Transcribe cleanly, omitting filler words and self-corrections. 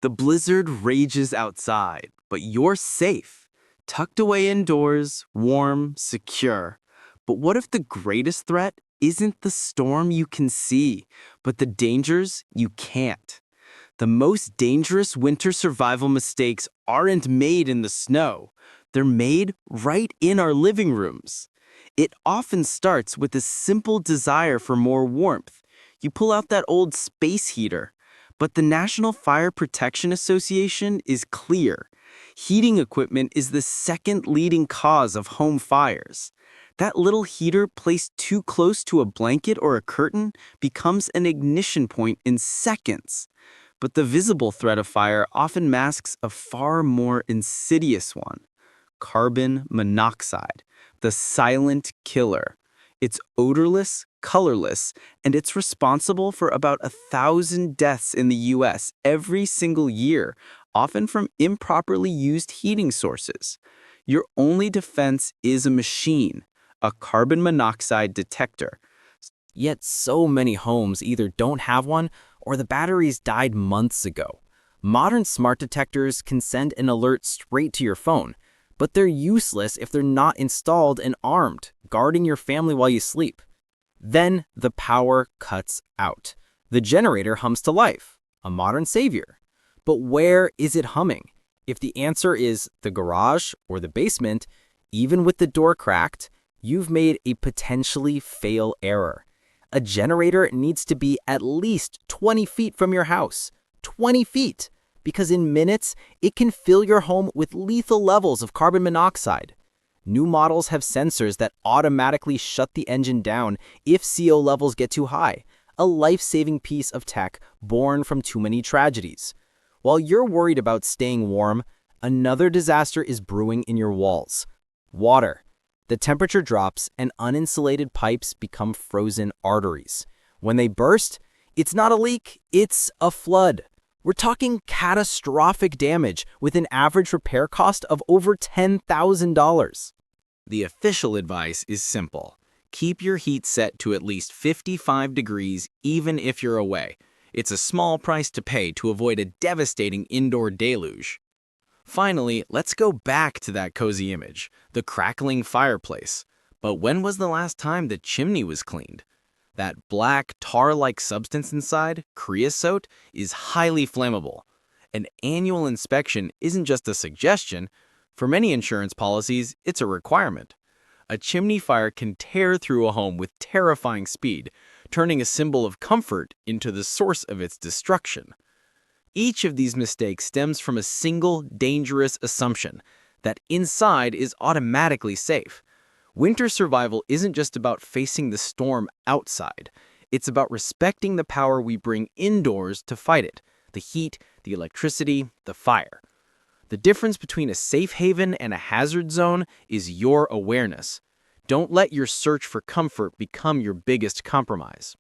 The blizzard rages outside, but you're safe, tucked away indoors, warm, secure. But what if the greatest threat isn't the storm you can see, but the dangers you can't? The most dangerous winter survival mistakes aren't made in the snow. They're made right in our living rooms. It often starts with a simple desire for more warmth. You pull out that old space heater. But the National Fire Protection Association is clear. Heating equipment is the second leading cause of home fires. That little heater placed too close to a blanket or a curtain becomes an ignition point in seconds. But the visible threat of fire often masks a far more insidious one: carbon monoxide, the silent killer. It's odorless, colorless, and it's responsible for about 1,000 deaths in the US every single year, often from improperly used heating sources. Your only defense is a machine, a carbon monoxide detector. Yet so many homes either don't have one or the batteries died months ago. Modern smart detectors can send an alert straight to your phone, but they're useless if they're not installed and armed, guarding your family while you sleep. Then the power cuts out. The generator hums to life, a modern savior. But where is it humming? If the answer is the garage or the basement, even with the door cracked, you've made a potentially fatal error. A generator needs to be at least 20 feet from your house. 20 feet! Because in minutes, it can fill your home with lethal levels of carbon monoxide. New models have sensors that automatically shut the engine down if CO levels get too high, a life-saving piece of tech born from too many tragedies. While you're worried about staying warm, another disaster is brewing in your walls: water. The temperature drops and uninsulated pipes become frozen arteries. When they burst, it's not a leak, it's a flood. We're talking catastrophic damage with an average repair cost of over $10,000. The official advice is simple. Keep your heat set to at least 55 degrees even if you're away. It's a small price to pay to avoid a devastating indoor deluge. Finally, let's go back to that cozy image, the crackling fireplace. But when was the last time the chimney was cleaned? That black, tar-like substance inside, creosote, is highly flammable. An annual inspection isn't just a suggestion. For many insurance policies, it's a requirement. A chimney fire can tear through a home with terrifying speed, turning a symbol of comfort into the source of its destruction. Each of these mistakes stems from a single, dangerous assumption that inside is automatically safe. Winter survival isn't just about facing the storm outside. It's about respecting the power we bring indoors to fight it: the heat, the electricity, the fire. The difference between a safe haven and a hazard zone is your awareness. Don't let your search for comfort become your biggest compromise.